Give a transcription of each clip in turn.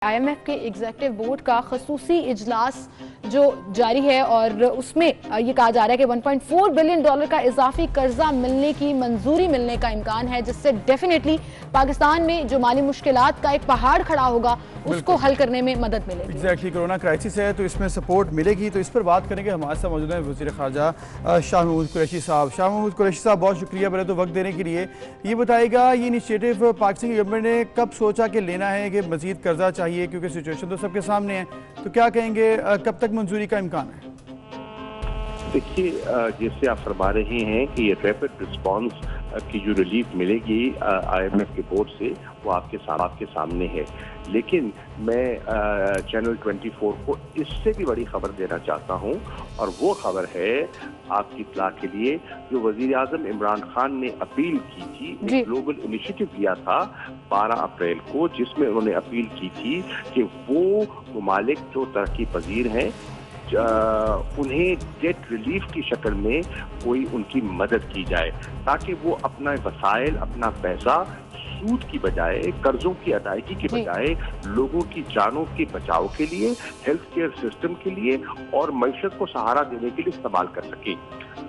IMF के executive board का खसूसी इजलास जो जारी है और उसमें ये कहा जा रहा है कि 1.4 बिलियन डॉलर का इजाफी कर्जा मिलने की मंजूरी मिलने का इम्कान है, जिससे डेफिनेटली पाकिस्तान में जो माली मुश्किलात का एक पहाड़ खड़ा होगा उसको हल करने में मदद मिलेगी। एग्जैक्टली कोरोना क्राइसिस है तो इसमें सपोर्ट मिलेगी, तो इस पर बात करेंगे। हमारे साथ मौजूद हैं वज़ीर ख़ारजा शाह महमूद कुरैशी साहब। शाह महमूद कुरैशी साहब, बहुत शुक्रिया पहले तो वक्त देने के लिए। ये बताएगा ये इनिशिएटिव पाकिस्तान गवर्नमेंट ने कब सोचा कि लेना है कि मज़ीद कर्जा चाहिए, क्योंकि सिचुएशन तो सबके सामने है, तो क्या कहेंगे कब तक मंजूरी का इम्कान है? देखिए, जैसे आप फरमा रहे हैं कि ये रैपिड रिस्पांस की जो रिलीफ मिलेगी IMF के बोर्ड से वो आपके सामने है, लेकिन मैं चैनल 24 को इससे भी बड़ी खबर देना चाहता हूं, और वो खबर है आपकी इत्तला के लिए जो वजीर आजम इमरान खान ने अपील की थी, एक ग्लोबल इनिशिएटिव लिया था 12 अप्रैल को, जिसमें उन्होंने अपील की थी कि वो ममालिक जो तरक्की पजीर हैं उन्हें डेट रिलीफ की शक्ल में कोई उनकी मदद की जाए, ताकि वो अपना वसाइल, अपना पैसा सूद की बजाय, कर्जों की अदायगी के बजाय लोगों की जानों के बचाव के लिए, हेल्थ केयर सिस्टम के लिए और मईशत को सहारा देने के लिए इस्तेमाल कर सके।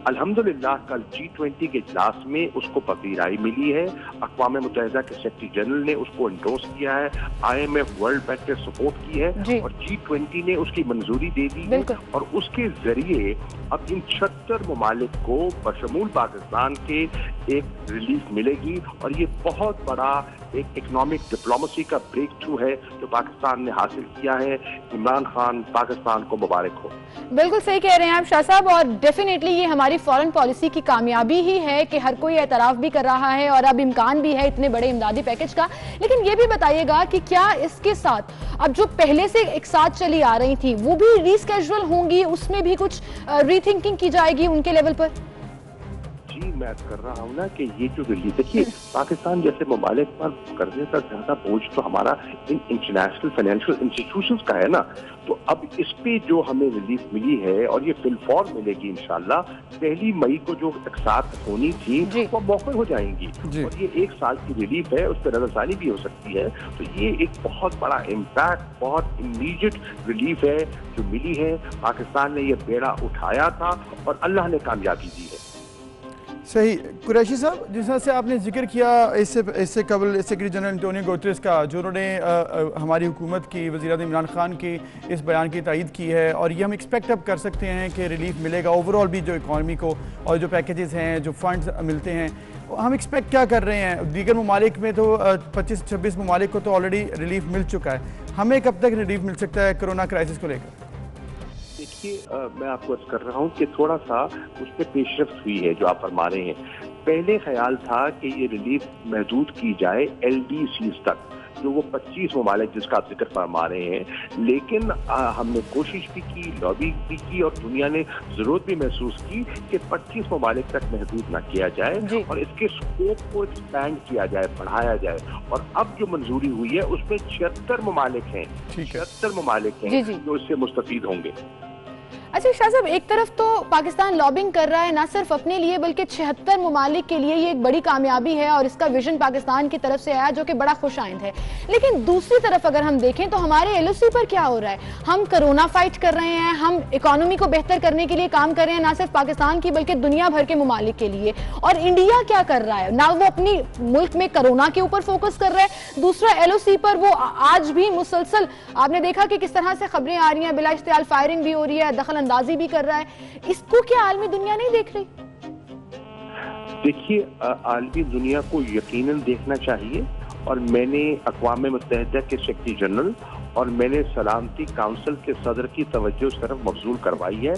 अल्हम्दुलिल्लाह कल G20 के इजलास में उसको पजीराई मिली है। अक़वाम मुत्तहिदा के सेक्रेटरी जनरल ने उसको एंडोर्स किया है, IMF वर्ल्ड बैंक ने सपोर्ट की है और G20 ने उसकी मंजूरी दे दी है, और उसके जरिए अब इन 76 ममालिक को बशमूल पाकिस्तान के एक रिलीफ मिलेगी, और ये बहुत बड़ा एक इकोनॉमिक डिप्लोमेसी का ब्रेक थ्रू है जो पाकिस्तान ने हासिल किया है। इमरान खान, पाकिस्तान को मुबारक हो। बिल्कुल सही कह रहे हैं आप शाह साहब, और डेफिनेटली ये हमारी फॉरेन पॉलिसी की कामयाबी ही है कि हर कोई एतराफ भी कर रहा है और अब इम्कान भी है इतने बड़े इमदादी पैकेज का। लेकिन ये भी बताइएगा कि क्या इसके साथ अब जो पहले से एक साथ चली आ रही थी वो भी रीस्केड्यूल होंगी, उसमें भी कुछ रीथिंकिंग की जाएगी उनके लेवल पर? जी, मैं कर रहा हूँ ना कि ये जो रिलीफ, देखिए पाकिस्तान जैसे ममालिक पर कर्जे का ज्यादा बोझ तो हमारा इन इंटरनेशनल फाइनेंशियल इंस्टीट्यूशंस का है ना, तो अब इस पे जो हमें रिलीफ मिली है और ये फिलफौर मिलेगी इंशाल्लाह, 1 मई को जो एक साथ होनी थी वो मौके हो जाएंगी, और ये 1 साल की रिलीफ है, उस पर नजरसानी भी हो सकती है। तो ये एक बहुत बड़ा इम्पैक्ट, बहुत इमीडिएट रिलीफ है जो मिली है। पाकिस्तान ने ये बेड़ा उठाया था और अल्लाह ने कामयाबी दी है। सही। कुरैशी साहब, जिस तरह से आपने जिक्र किया इससे कबल सेक्रेटरी जनरल एंटोनियो गुतेरेस का, जो उन्होंने हमारी हुकूमत की, वज़ीर आज़म इमरान खान की इस बयान की तायीद की है, और ये हम एक्सपेक्ट अब कर सकते हैं कि रिलीफ मिलेगा ओवरऑल भी जो इकॉनमी को, और जो पैकेजेस हैं, जो फंड्स मिलते हैं, हम एक्सपेक्ट क्या कर रहे हैं? दीगर ममालिक में तो 25-26 ममालिक को तो ऑलरेडी रिलीफ मिल चुका है, हमें कब तक रिलीफ मिल सकता है कोरोना क्राइसिस को लेकर? देखिए, मैं आपको अर्ज कर रहा हूँ कि थोड़ा सा उस पर पेशरफ्त हुई है जो आप फरमा रहे हैं। पहले ख्याल था कि ये रिलीफ महदूद की जाए LDCs तक, जो वो 25 ममालिक जिसका आप जिक्र फरमा रहे हैं, लेकिन हमने कोशिश भी की, लॉबी भी की, और दुनिया ने जरूरत भी महसूस की कि 25 ममालिक तक महदूद न किया जाए और इसके स्कोप को एक्सपैंड किया जाए, बढ़ाया जाए। और अब जो मंजूरी हुई है उसमें 76 ममालिक हैं, 76 ममालिक हैं जो इससे मुस्तफीद होंगे। अच्छा शाह साहब, एक तरफ तो पाकिस्तान लॉबिंग कर रहा है ना सिर्फ अपने लिए बल्कि 76 ममालिक के लिए, ये एक बड़ी कामयाबी है और इसका विजन पाकिस्तान की तरफ से आया जो कि बड़ा खुशाइंद है। लेकिन दूसरी तरफ अगर हम देखें तो हमारे LOC पर क्या हो रहा है? हम कोरोना फाइट कर रहे हैं, हम इकोनॉमी को बेहतर करने के लिए काम कर रहे हैं, ना सिर्फ पाकिस्तान की बल्कि दुनिया भर के ममालिक के लिए। और इंडिया क्या कर रहा है? ना वो अपनी मुल्क में कोरोना के ऊपर फोकस कर रहा है, दूसरा LOC पर वो आज भी मुसलसल, आपने देखा कि किस तरह से खबरें आ रही हैं, बिला इश्तियाल फायरिंग भी हो रही है, दखल अंदाजी भी कर रहा है। इसको क्या आलमी दुनिया नहीं देख रही? देखिए, आलमी दुनिया को यकीनन देखना चाहिए, और मैंने अक़वाम मुत्तहिदा के सेक्रेटरी जनरल और मैंने सलामती काउंसिल के सदर की तवज्जो उस तरफ मबजूल करवाई है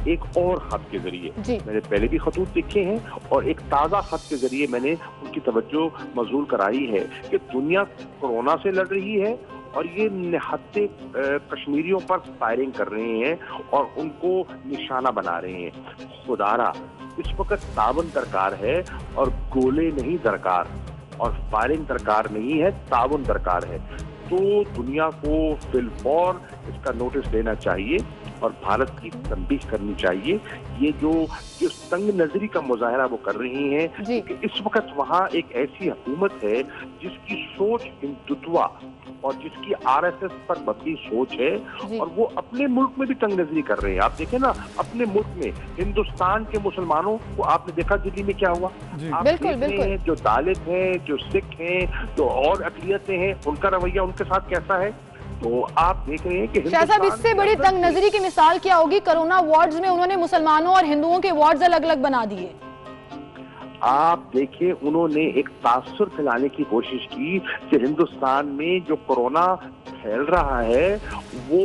एक और खत के जरिए। मैंने पहले भी खतूत लिखे हैं और एक ताज़ा खत के जरिए मैंने उनकी तवज्जो मबजूल कराई है कि दुनिया कोरोना से लड़ रही है और ये निहत्ते कश्मीरियों पर फायरिंग कर रहे हैं और उनको निशाना बना रहे हैं। खुदारा, इस वक्त तावन दरकार है और गोले नहीं दरकार, और फायरिंग दरकार नहीं है, तावन दरकार है। तो दुनिया को फिलफौर इसका नोटिस लेना चाहिए और भारत की तंबीह करनी चाहिए। ये जो तंग नजरी का मुजाहरा वो कर रही हैं, क्योंकि इस वक्त वहाँ एक ऐसी हुकूमत है जिसकी सोच हिंदुत्वा और जिसकी आरएसएस पर मबनी सोच है, और वो अपने मुल्क में भी तंग नजरी कर रहे हैं। आप देखें ना, अपने मुल्क में हिंदुस्तान के मुसलमानों को आपने देखा दिल्ली में क्या हुआ। आप देख रहे हैं जो दालित हैं, जो सिख हैं, जो और अकलियतें हैं, उनका रवैया उनके साथ कैसा है। तो आप देख रहे हैं कि शाह साहब, इससे बड़ी तंग नजरी की मिसाल क्या होगी? कोरोना वार्ड्स में उन्होंने मुसलमानों और हिंदुओं के वार्ड्स अलग अलग बना दिए। आप देखिए, उन्होंने एक तासुर फैलाने की कोशिश की कि हिंदुस्तान में जो कोरोना फैल रहा है वो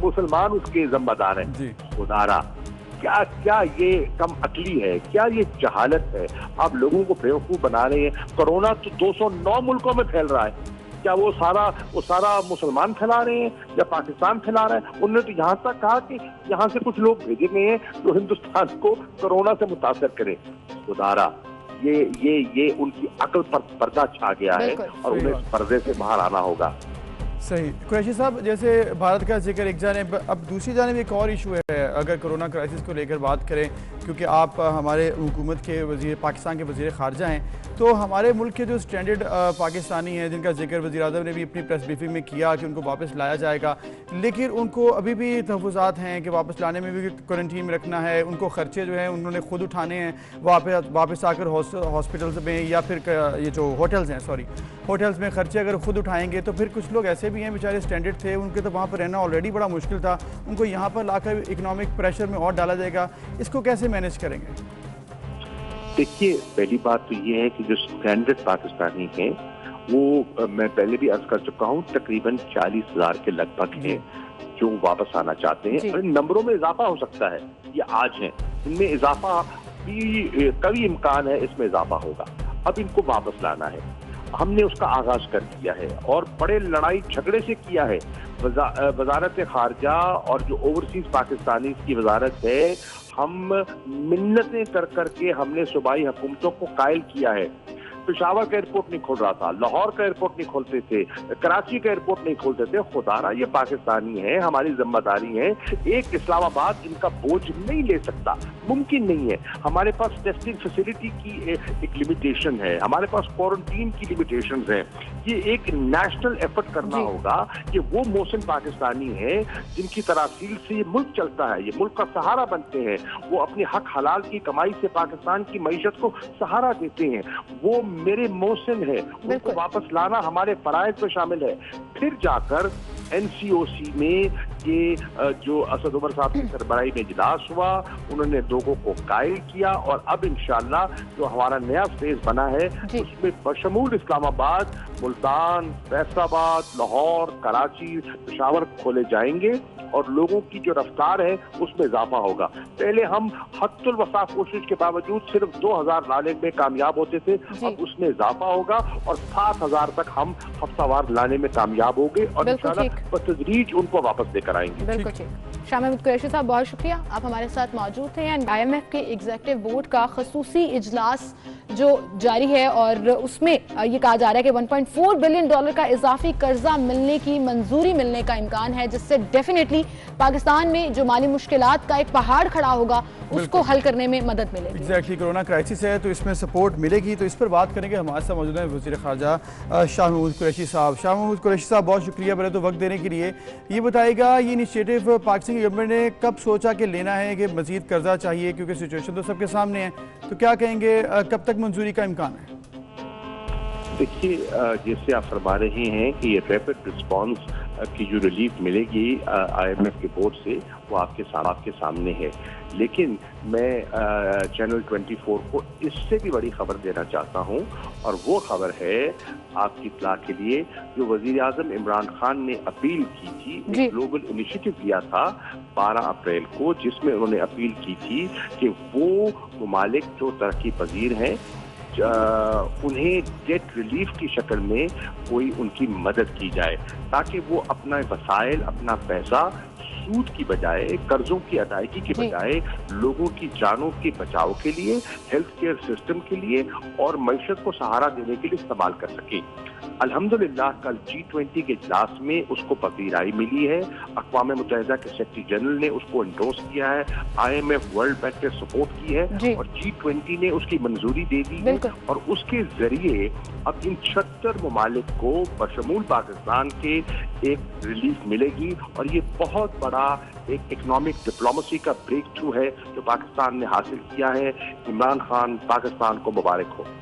मुसलमान उसके जिम्मेदार हैं। खुदारा, क्या क्या ये कम अकली है, क्या ये जहालत है। आप लोगों को बेवकूफ बना रहे हैं। कोरोना तो 209 मुल्कों में फैल रहा है। क्या वो सारा मुसलमान फैला रहे हैं या पाकिस्तान फैला रहा है? उन्होंने तो यहाँ तक कहा कि यहाँ से कुछ लोग भेजे गए हैं जो हिंदुस्तान को कोरोना से मुतासर करें। खुदारा, ये उनकी अकल पर पर्दा छा गया है और उन्हें इस पर्दे से बाहर आना होगा। सही। कुरैशी साहब, जैसे भारत का जिक्र एक जानिब, अब दूसरी जानिब एक और इशू है अगर कोरोना क्राइसिस को लेकर बात करें, क्योंकि आप हमारे हुकूमत के वज़ीर, पाकिस्तान के वज़ीर ख़ारजा हैं, तो हमारे मुल्क के जो स्टैंडर्ड पाकिस्तानी हैं जिनका जिक्र वज़ीर आज़म ने भी अपनी प्रेस ब्रीफिंग में किया कि उनको वापस लाया जाएगा, लेकिन उनको अभी भी तहफ़्फ़ुज़ात हैं कि वापस लाने में भी क्वारंटीन में रखना है। उनको ख़र्चे जो हैं उन्होंने खुद उठाने हैं, वापस आकर हॉस्पिटल्स में या फिर ये जो होटल्स हैं, होटल्स में ख़र्चे अगर खुद उठाएंगे तो फिर कुछ लोग ऐसे भी हैं बेचारे स्टैंडर्ड थे, उनके तो वहाँ पर रहना ऑलरेडी बड़ा मुश्किल था, उनको यहाँ पर लाकर इकोनॉमिक प्रेशर में और डाला जाएगा। इसको कैसे मैनेज करेंगे? देखिए, पहली बात तो ये है कि जो स्टैंडर्ड पाकिस्तानी हैं वो मैं पहले भी अर्ज कर चुका हूँ, तकरीबन 40,000 के लगभग हैं जो वापस आना चाहते हैं। और इन नंबरों में इजाफा हो सकता है, ये आज है, इनमें इजाफा भी कभी इम्कान है, इसमें इजाफा होगा। अब इनको वापस लाना है, हमने उसका आगाज कर दिया है और बड़े लड़ाई झगड़े से किया है। वजारत खारजा और जो ओवरसीज पाकिस्तानी की वजारत है, हम मिन्नतें कर करके हमने सूबाई हुकूमतों को कायल किया है। पेशावर का एयरपोर्ट नहीं खोल रहा था, लाहौर का एयरपोर्ट नहीं खोलते थे, कराची का एयरपोर्ट नहीं खोलते थे। खुदारा, ये पाकिस्तानी है, हमारी जिम्मेदारी है। एक इस्लामाबाद इनका बोझ नहीं ले सकता, मुमकिन नहीं है। हमारे पास टेस्टिंग फैसिलिटी की एक लिमिटेशन है, हमारे पास क्वारंटीन की लिमिटेशन है। ये एक नेशनल एफर्ट करना होगा कि वो मोहसिन पाकिस्तानी है जिनकी तरासील से ये मुल्क चलता है, ये मुल्क का सहारा बनते हैं, वो अपने हक हलाल की कमाई से पाकिस्तान की मईशत को सहारा देते हैं, वो मेरे मोहसिन है। उनको वापस लाना हमारे फराइज में शामिल है। फिर जाकर NCOC में ये जो असद उमर साहब की सरबराही में इजलास हुआ, उन्होंने लोगों को कायल किया और अब इंशाल्लाह जो हमारा नया फेज बना है उसमें बशमूल इस्लामाबाद, मुल्तान, फैसलाबाद, लाहौर, कराची, पेशावर खोले जाएंगे और लोगों की जो रफ्तार है उसमें इजाफा होगा। पहले हम हद्दुल वसा कोशिश के बावजूद सिर्फ 2000 लाने में कामयाब होते थे, अब उसमें इजाफा होगा और 7000 तक हम हफ्तावार लाने में कामयाब होंगे और इंशाल्लाह बतदरीज उनको वापस लेकर आएंगे। बिल्कुल ठीक। शाह महमूद कुरैशी साहब, बहुत शुक्रिया, आप हमारे साथ मौजूद थे। IMF के एग्जीक्यूटिव बोर्ड का खसूसी इजलास जो जारी है और उसमें ये कहा जा रहा है कि $1.4 बिलियन का इजाफी कर्जा मिलने की मंजूरी मिलने का इम्कान है, जिससे डेफिनेटली पाकिस्तान में जो माली मुश्किलात का एक पहाड़ खड़ा होगा उसको हल करने में मदद मिलेगी। एग्जैक्टली, कोरोना क्राइसिस है तो इसमें सपोर्ट मिलेगी। तो इस पर बात करेंगे, हमारे साथ मौजूद हैं वज़ीर ख़ारजा शाह महमूद कुरैशी साहब। शाह महमूद कुरैशी साहब, बहुत शुक्रिया पहले तो वक्त देने के लिए। ये बताइएगा, ये इनिशिएटिव पाकिस्तान की गवर्नमेंट ने कब सोचा कि लेना है कि मज़ीद कर्जा चाहिए, क्योंकि सिचुएशन तो सबके सामने है, तो क्या कहेंगे, कब तक मंजूरी का इम्कान है? देखिए, जैसे आप फरमा रहे हैं कि ये रैपिड रिस्पांस की जो रिलीफ मिलेगी IMF के बोर्ड से, वो आपके सामने है। लेकिन मैं चैनल 24 को इससे भी बड़ी खबर देना चाहता हूं, और वो खबर है आपकी इत्तला के लिए, जो वजीर आजम इमरान खान ने अपील की थी, एक ग्लोबल इनिशिएटिव लिया था 12 अप्रैल को, जिसमें उन्होंने अपील की थी कि वो ममालिक जो तरक्की पजीर हैं उन्हें डेट रिलीफ की शक्ल में कोई उनकी मदद की जाए, ताकि वो अपना वसाइल, अपना पैसा सूद की बजाय, कर्जों की अदायगी की बजाय लोगों की जानों के बचाव के लिए, हेल्थ केयर सिस्टम के लिए और मईशत को सहारा देने के लिए इस्तेमाल कर सके। अल्हम्दुलिल्लाह कल G20 के इजलास में उसको पजीराई मिली है। अक़वाम मुत्तहिदा के सेक्रेटरी जनरल ने उसको एंडोर्स किया है, IMF वर्ल्ड बैंक ने सपोर्ट की है और G20 ने उसकी मंजूरी दे दी है और उसके जरिए अब इन 76 ममालिक को बशमूल पाकिस्तान के एक रिलीफ मिलेगी और ये बहुत बड़ा एक इकोनॉमिक डिप्लोमेसी का ब्रेक थ्रू है जो पाकिस्तान ने हासिल किया है। इमरान खान पाकिस्तान को मुबारक हो।